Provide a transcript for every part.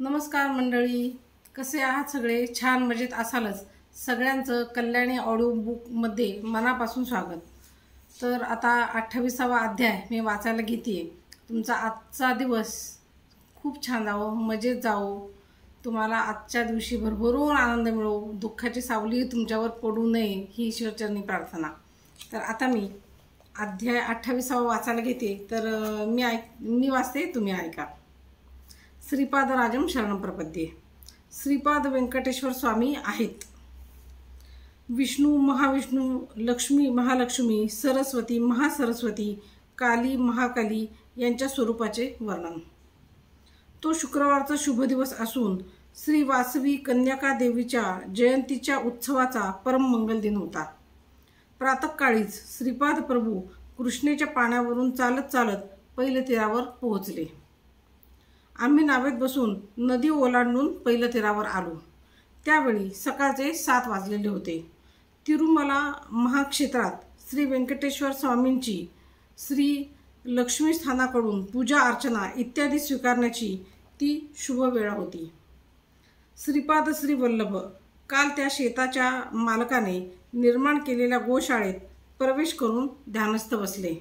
नमस्कार मंडळी, कसे आहात सगळे? छान मजेत असालच. सगळ्यांचं कल्याणी ऑडिओ बुकमध्ये मनापासून स्वागत. तर आता 28वा अध्याय मी वाचायला घेते. तुमचा आजचा दिवस खूप छान जावो, मजेत जावो. तुम्हाला आजच्या दिवशी भरभरून आनंद मिळो, दुःखाची सावली तुमच्यावर पडू नये ही ईश्वरचरणी प्रार्थना. तर आता मी अध्याय 28वा वाचायला घेते. तर मी वाचते, तुम्ही ऐका. श्रीपादराजम शरणं प्रपद्ये. श्रीपाद व्यंकटेश्वर स्वामी आहेत. विष्णू, महाविष्णू, लक्ष्मी, महालक्ष्मी, सरस्वती, महासरस्वती, काली, महाकाली यांच्या स्वरूपाचे वर्णन. तो शुक्रवारचा शुभ दिवस असून श्री वासवी कन्यका देवीच्या जयंतीच्या उत्सवाचा परम मंगल दिन होता. प्रातःकाळीच श्रीपाद प्रभू कृष्णेच्या पाण्यावरून चालत चालत पहिल्या तीरावर पोहोचले. आम्ही नावेत बसून नदी ओलांडून पहिल्या तीरावर आलो. त्यावेळी सकाळचे 7 वाजलेले होते. तिरुमला महाक्षेत्रात श्री व्यंकटेश्वर स्वामींची श्री लक्ष्मी स्थानाकडून पूजा अर्चना इत्यादी स्वीकारण्याची ती शुभ वेळ होती. श्रीपाद श्री वल्लभ काल त्या शेताच्या मालकाने निर्माण केलेल्या गोशाळेत प्रवेश करून ध्यानस्थ बसले.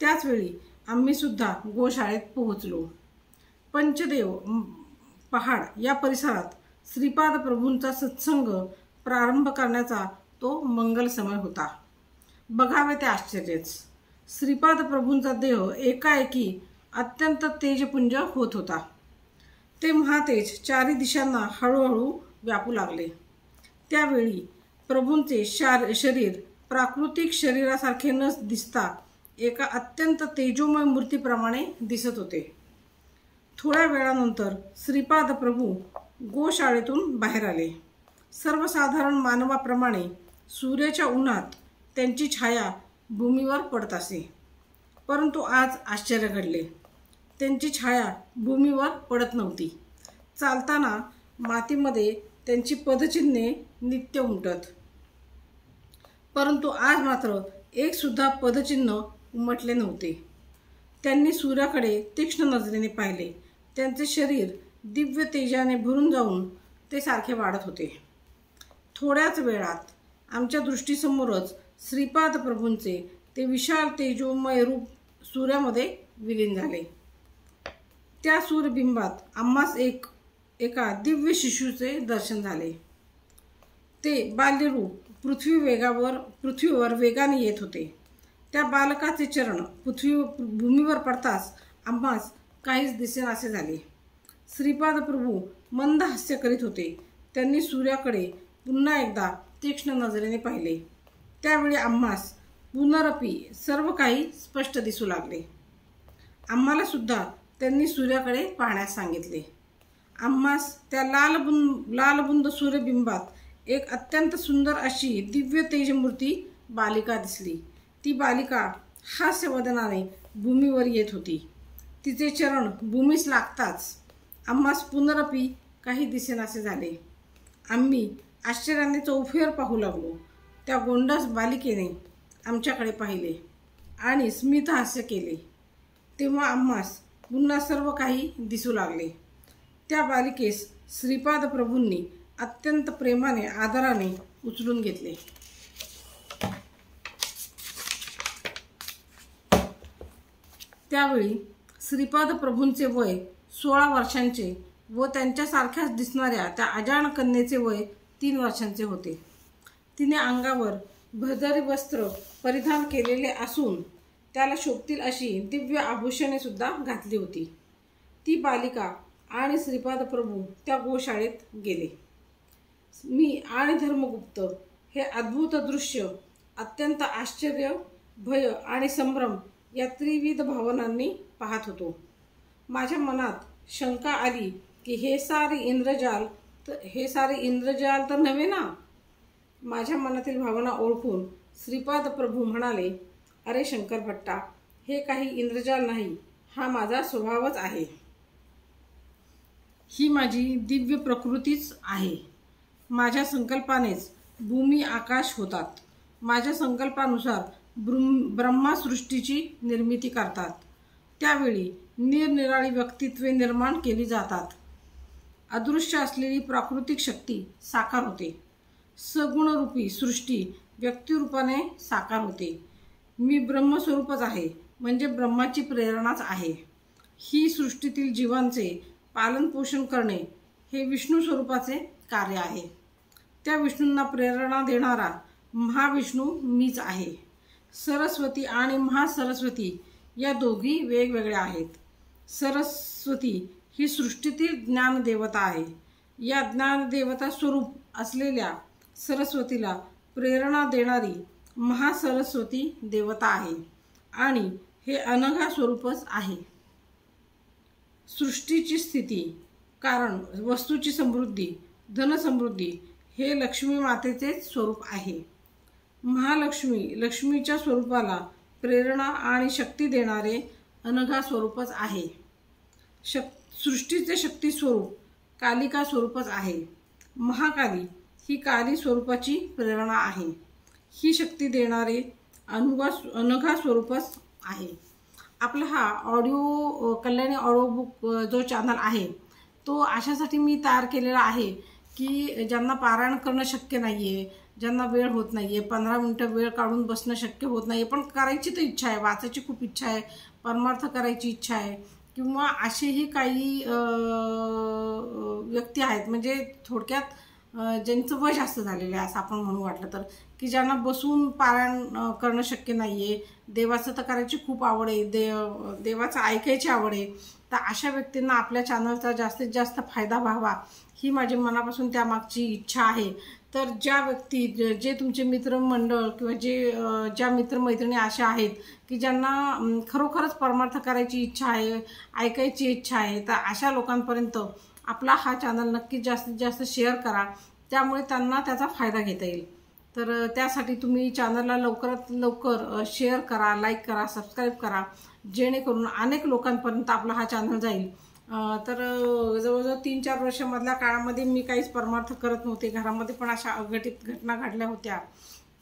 त्याचवेळी आम्ही सुद्धा गोशाळेत पोहोचलो. पंचदेव पहाड या परिसरात श्रीपाद प्रभूंचा सत्संग प्रारंभ करण्याचा तो मंगल समय होता. बघावे ते आश्चर्यच. श्रीपाद प्रभूंचा देह एकाएकी अत्यंत तेजपुंज होत होता. ते महातेज 4 दिशांना हळूहळू व्यापू लागले. त्यावेळी प्रभूंचे शरीर प्राकृतिक शरीरासारखे न दिसता एका अत्यंत तेजोमय मूर्तीप्रमाणे दिसत होते. थोड्या वेळानंतर श्रीपाद प्रभू गोशाळेतून बाहेर आले. सर्वसाधारण मानवाप्रमाणे सूर्याच्या उन्हात त्यांची छाया भूमीवर पडत असे. परंतु आज आश्चर्य घडले. त्यांची छाया भूमीवर पडत नव्हती. चालताना मातीमध्ये त्यांची पदचिन्हे नित्य उमटत. परंतु आज मात्र एक सुद्धा पदचिन्ह उमटले नव्हते. त्यांनी सूर्याकडे तीक्ष्ण नजरेने पाहिले. त्यांचे शरीर दिव्य तेजाने भरून जाऊन ते सारखे वाढत होते. थोड्याच वेळात आमच्या दृष्टीसमोरच श्रीपाद प्रभूंचे ते विशाल तेजोमय रूप सूर्यामध्ये विलीन झाले. त्या सूर्यबिंबात आम्हास एका दिव्य शिशूचे दर्शन झाले. ते बाल्यरूप पृथ्वीवर वेगाने येत होते. त्या बालकाचे चरण भूमीवर पडताच आम्हास काहीच दिसेनासे झाले. श्रीपाद प्रभू मंद हास्य करीत होते. त्यांनी सूर्याकडे पुन्हा एकदा तीक्ष्ण नजरेने पाहिले. त्यावेळी आम्हास पुनरपी सर्व काही स्पष्ट दिसू लागले. आम्हाला सुद्धा त्यांनी सूर्याकडे पाहण्यास सांगितले. आम्हास त्या लालबुंद सूर्यबिंबात एक अत्यंत सुंदर अशी दिव्य तेजमूर्ती बालिका दिसली. ती बालिका हास्यवदनाने भूमीवर येत होती. तिचे चरण भूमीस लागताच आम्हास पुनरपी काही दिसेनासे झाले. आम्ही आश्चर्याने चौफेर पाहू लागलो. त्या गोंडस बालिकेने आमच्याकडे पाहिले आणि स्मित हास्य केले. तेव्हा आम्हास पुन्हा सर्व काही दिसू लागले. त्या बालिकेस श्रीपाद प्रभूंनी अत्यंत प्रेमाने आदराने उचलून घेतले. त्यावेळी श्रीपाद प्रभूंचे वय 16 वर्षांचे व त्यांच्यासारख्याच दिसणाऱ्या त्या अजाण कन्येचे वय 3 वर्षांचे होते. तिने अंगावर भरदारी वस्त्र परिधान केलेले असून त्याला शोभतील अशी दिव्य आभूषणे सुद्धा घातली होती. ती बालिका आणि श्रीपाद प्रभू त्या गोशाळेत गेले. मी आणि धर्मगुप्त हे अद्भुत दृश्य अत्यंत आश्चर्य, भय आणि संभ्रम या त्रिविध भावनांनी पाहत होतो. माझ्या मनात शंका आली की हे सारे इंद्रजाल तर नव्हे ना. माझ्या मनातील भावना ओळखून श्रीपाद प्रभू म्हणाले, अरे शंकर भट्टा, हे काही इंद्रजाल नाही, हा माझा स्वभावच आहे. ही माझी दिव्य प्रकृतीच आहे. माझ्या संकल्पानेच भूमी आकाश होतात. माझ्या संकल्पानुसार ब्रह्मा सृष्टीची निर्मिती करतात. त्यावेळी निरनिराळी व्यक्तित्वे निर्माण केली जातात. अदृश्य असलेली प्राकृतिक शक्ती साकार होते। सगुणरूपी सृष्टी व्यक्तिरूपाने साकार होते। मी ब्रह्मस्वरूपच आहे, म्हणजे ब्रह्माची प्रेरणाच आहे। ही सृष्टीतील जीवांचे पालन पोषण करणे हे विष्णू स्वरूपाचे कार्य आहे। त्या विष्णूंना प्रेरणा देणारा महाविष्णू मीच आहे। सरस्वती आणि महासरस्वती या दोघी वेगवेगळ्या आहेत। सरस्वती ही सृष्टीतील ज्ञानदेवता आहे। या ज्ञानदेवता स्वरूप असलेल्या सरस्वतीला प्रेरणा देणारी महासरस्वती देवता आहे आणि हे अनघा स्वरूपच आहे। सृष्टीची स्थिती, कारण, वस्तूची समृद्धी, धनसमृद्धी हे लक्ष्मी मातेचे स्वरूप आहे। महालक्ष्मी लक्ष्मीच्या स्वरूपाला प्रेरणा आणि शक्ती देणारे अनघा स्वरूपच आहे। सृष्टीचे शक्ती स्वरूप कालिका स्वरूपच आहे। महाकाली ही काली स्वरूपाची प्रेरणा आहे। ही शक्ती देणारे अनघा स्वरूपच आहे। आपला हा ऑडिओ कल्याणी ऑडिओ बुक जो चॅनल आहे तो अशासाठी मी तयार केलेला आहे की ज्यांना पारायण करणं शक्य नाही आहे, ज्यांना वेळ होत नाही आहे, 15 मिनटं वेळ काढून बसणं शक्य होत नाही आहे, पण करायची तर इच्छा आहे, वाचायची खूप इच्छा आहे, परमार्थ करायची इच्छा आहे, किंवा असेही काही व्यक्ती आहेत, म्हणजे थोडक्यात ज्यांचं वय जास्त झालेलं आहे असं आपण म्हणू वाटलं तर, की ज्यांना बसून पारायण करणं शक्य नाही आहे, देवाचं तर करायची खूप आवड आहे, देवाचं ऐकायची आवड आहे, तर अशा व्यक्तींना आपल्या चॅनलचा जास्तीत जास्त फायदा व्हावा ही माझी मनापासून त्यामागची इच्छा आहे। तर ज्या व्यक्ती, जे तुमचे मित्रमंडळ किंवा ज्या मित्रमैत्रिणी अशा आहेत की ज्यांना खरोखरच परमार्थ करायची इच्छा आहे, ऐकायची इच्छा आहे, तर अशा लोकांपर्यंत आपला हा चॅनल नक्कीच जास्तीत जास्त शेअर करा, त्यामुळे त्यांना त्याचा फायदा घेता येईल। तर त्यासाठी तुम्ही चॅनलला लवकरात लवकर शेअर करा, लाईक करा, सबस्क्राईब करा, जेणेकरून अनेक लोकांपर्यंत आपला हा चॅनल जाईल। तर जवळजवळ 3-4 वर्षामधल्या काळामध्ये मी काहीच परमार्थ करत नव्हते। घरामध्ये पण अशा अघटित घटना घडल्या होत्या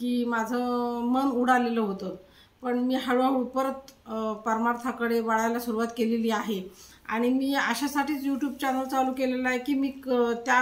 की माझं मन उडालेलं होतं, पण मी हळूहळू परत परमार्थाकडे वळायला सुरुवात केलेली आहे। आणि मी अशासाठीच यूट्यूब चॅनल चालू केलेला आहे की मी त्या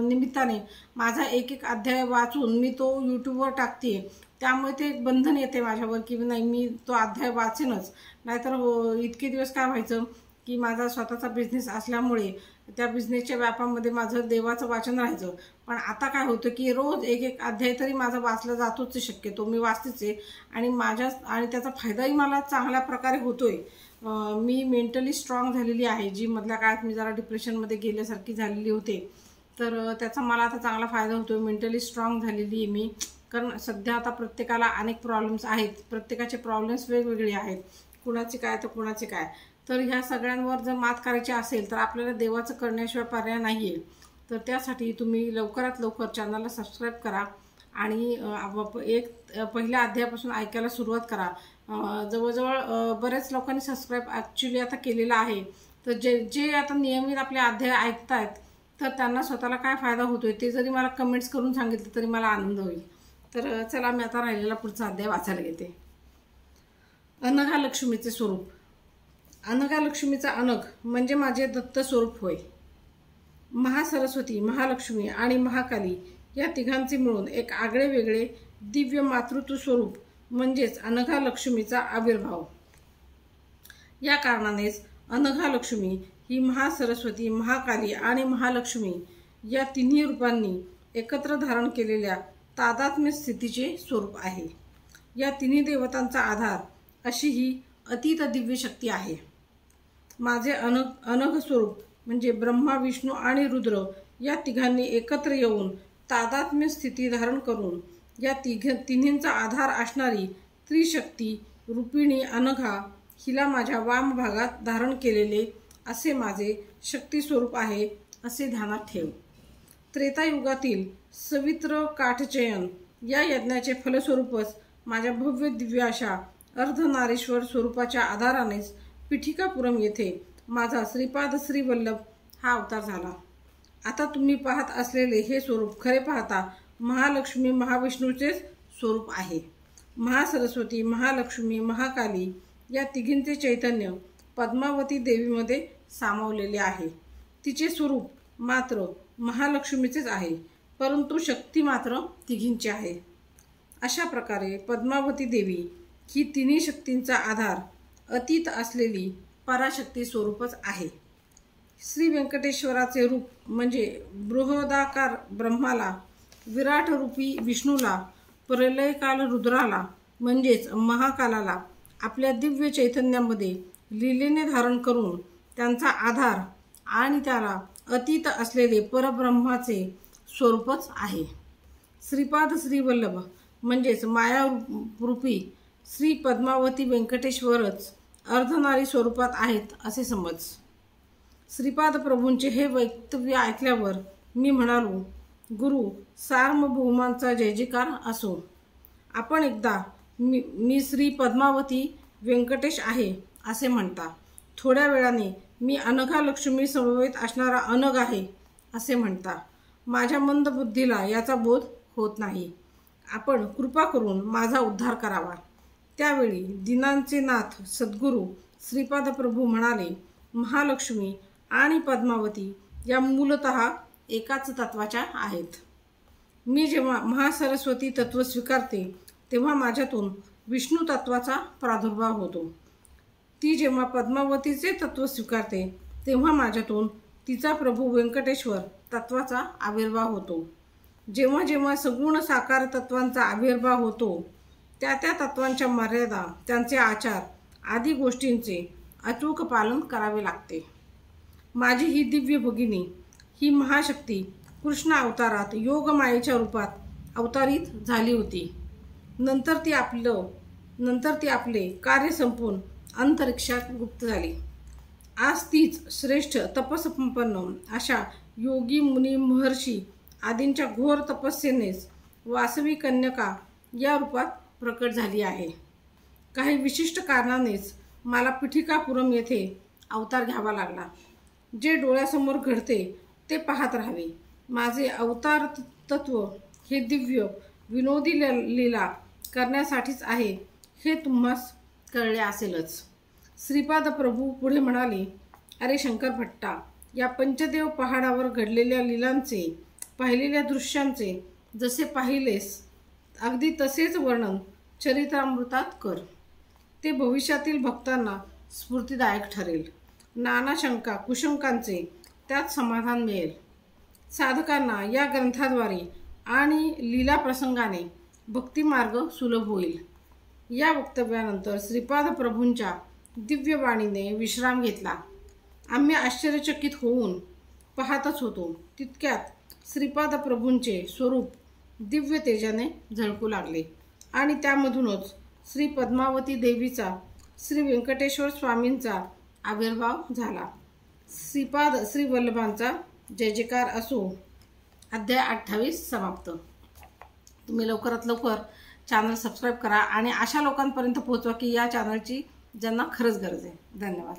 निमित्ताने माझा एक अध्याय वाचून मी तो यूट्यूबवर टाकते, त्यामुळे ते एक बंधन येते माझ्यावर की नाही, मी तो अध्याय वाचेनच। नाहीतर इतके दिवस काय व्हायचं की माझा स्वतःचा बिझनेस असल्यामुळे त्या बिझनेसच्या व्यापामध्ये माझं देवाचं वाचन राहायचं, पण आता काय होतं की रोज एक अध्याय तरी माझा वाचला जातोच, शक्यतो मी वाचतेच आहे आणि त्याचा फायदाही मला चांगल्या प्रकारे होतोय। मी मेंटली स्ट्रॉंग झालेली आहे, जी मधल्या काळात मी जरा डिप्रेशनमध्ये गेल्यासारखी झालेली होते, तर त्याचा मला आता चांगला फायदा होतोय। मेंटली स्ट्रॉंग झालेली आहे मी, कारण सध्या आता प्रत्येकाला अनेक प्रॉब्लेम्स आहेत, प्रत्येकाचे प्रॉब्लेम्स वेगवेगळे आहेत, कुणाचे काय तर कुणाचे काय। तर ह्या सगळ्यांवर जर मात करायची असेल तर आपल्याला देवाचं करण्याशिवाय पर्याय नाही आहे। तर त्यासाठी तुम्ही लवकरात लवकर चॅनलला सबस्क्राईब करा आणि पहिल्या अध्यायापासून ऐकायला सुरुवात करा। जवळजवळ बरेच लोकांनी सबस्क्राईब ॲक्च्युली आता केलेलं आहे, तर जे आता नियमित आपले अध्याय ऐकतायत तर त्यांना स्वतःला काय फायदा होतोय ते जरी मला कमेंट्स करून सांगितलं तरी मला आनंद होईल। तर चला मी आता राहिलेला पुढचा अध्याय वाचायला घेते। अनघा लक्ष्मीचे स्वरूप। अनघा लक्ष्मीचा अनघ म्हणजे माझे दत्त स्वरूप होय। महासरस्वती, महालक्ष्मी आणि महाकाली या तिघांचे मिळून एक आगळे वेगळे दिव्य मातृत्व स्वरूप म्हणजेच अनघा लक्ष्मीचा आविर्भाव। या कारणानेच अनघा लक्ष्मी ही महासरस्वती, महाकाली आणि महालक्ष्मी या तिन्ही रूपांनी एकत्र धारण केलेल्या तादात्म्य स्थितीचे स्वरूप आहे। या तिन्ही देवतांचा आधार अशी ही अतीत दिव्य शक्ती आहे। माझे अनघ स्वरूप म्हणजे ब्रह्मा, विष्णू आणि रुद्र या तिघांनी एकत्र येऊन तादात्म्य स्थिती धारण करून या तिन्हींचा आधार असणारी त्रिशक्ती रूपिणी अनघा हिला माझ्या वाम भागात धारण केलेले असे माझे शक्ती स्वरूप आहे असे ध्यानात ठेव। त्रेतायुगातील सवित्र काठचयन या यज्ञाचे फलस्वरूपच माझ्या भव्य दिव्य अशा अर्धनारीश्वर स्वरूपाच्या आधारानेच पिठिकापुरम येथे माझा श्रीपाद श्रीवल्लभ हा अवतार झाला। आता तुम्ही पाहत असलेले हे स्वरूप खरे पाहता महालक्ष्मी महाविष्णूचे स्वरूप आहे। महासरस्वती, महालक्ष्मी, महाकाली या तिघींचे चैतन्य पद्मावती देवीमध्ये सामावलेले आहे। तिचे स्वरूप मात्र महालक्ष्मीचेच आहे, परंतु शक्ती मात्र तिघींची आहे। अशा प्रकारे पद्मावती देवी ही तिन्ही शक्तींचा आधार अतीत असलेली पराशक्ती स्वरूपच आहे। श्री व्यंकटेश्वराचे रूप म्हणजे बृहदाकार ब्रह्माला, विराट रूपी विष्णूला, प्रलयकाल रुद्राला म्हणजेच महाकालाला आपल्या दिव्य चैतन्यामध्ये लीलेने धारण करून त्यांचा आधार आणि त्याला अतीत असलेले परब्रह्माचे स्वरूपच आहे। श्रीपाद श्रीवल्लभ म्हणजेच माया रूपी श्री पद्मावती व्यंकटेश्वरच अर्धनारी स्वरूपात आहेत असे समज। श्रीपाद प्रभूंचे हे वक्तव्य ऐकल्यावर मी म्हणालो, गुरु सार्वभौमांचा जय जयकार असो। आपण एकदा मी श्री पद्मावती व्यंकटेश आहे असे म्हणता, थोड्या वेळाने मी अनघा लक्ष्मी समवेत असणारा अनघ आहे असे म्हणता। माझ्या मंद बुद्धीला याचा बोध होत नाही। आपण कृपा करून माझा उद्धार करावा। त्यावेळी दिनांचे नाथ सद्गुरू श्रीपाद प्रभू म्हणाले, महालक्ष्मी आणि पद्मावती या मूलतः एकाच तत्वाच्या आहेत। मी जेव्हा महासरस्वती तत्व स्वीकारते तेव्हा माझ्यातून विष्णू तत्वाचा प्रादुर्भाव होतो। ती जेव्हा पद्मावतीचे तत्व स्वीकारते तेव्हा माझ्यातून तिचा प्रभू व्यंकटेश्वर तत्वाचा आविर्भाव होतो। जेव्हा जेव्हा सगुण साकार तत्वांचा आविर्भाव होतो त्या त्या तत्वांच्या मर्यादा, त्यांचे आचार आदी गोष्टींचे अचूक पालन करावे लागते। माझी ही दिव्य भगिनी ही महाशक्ती कृष्ण अवतारात योगमायेच्या रूपात अवतारित झाली होती। नंतर ती आपले कार्य संपून अंतरिक्षात गुप्त झाली। आज तीच श्रेष्ठ तपसंपन्न अशा योगी मुनी महर्षी आदींच्या घोर तपस्येनेच वासवी कन्यका या रूपात प्रकट झाली आहे। काही विशिष्ट कारणानेच मला पिठिकापुरम येथे अवतार घ्यावा लागला। जे डोळ्यासमोर घडते ते पाहत राहावे। माझे अवतार तत्व हे दिव्य विनोदी लीला करण्यासाठीच आहे हे तुम्हास कळले असेलच। श्रीपाद प्रभू पुढे म्हणाले, अरे शंकर भट्टा, या पंचदेव पहाडावर घडलेल्या लीलांचे, पाहिलेल्या दृश्यांचे जसे पाहिलेस अगदी तसेच वर्णन चरित्रामृतात कर। ते भविष्यातील भक्तांना स्फूर्तिदायक ठरेल। नाना शंका कुशंकांचे त्यात समाधान मिळेल। साधकांना या ग्रंथाद्वारे आणि लीला प्रसंगाने भक्तिमार्ग सुलभ होईल। या वक्तव्यानंतर श्रीपाद प्रभूंच्या दिव्यवाणीने विश्राम घेतला। आम्ही आश्चर्यचकित होऊन पाहतच होतो। तितक्यात श्रीपाद प्रभूंचे स्वरूप दिव्य तेजाने झळकू लागले आणि त्यामधूनच श्री पद्मावती देवीचा, श्री व्यंकटेश्वर स्वामींचा आविर्भाव झाला। श्रीपाद श्री वल्लभांचा जय जयकार असो। अध्याय 28 समाप्त। तुम्ही लवकरात लवकर चॅनल सबस्क्राईब करा आणि अशा लोकांपर्यंत पोहोचवा की या चॅनलची ज्यांना खरंच गरज आहे। धन्यवाद।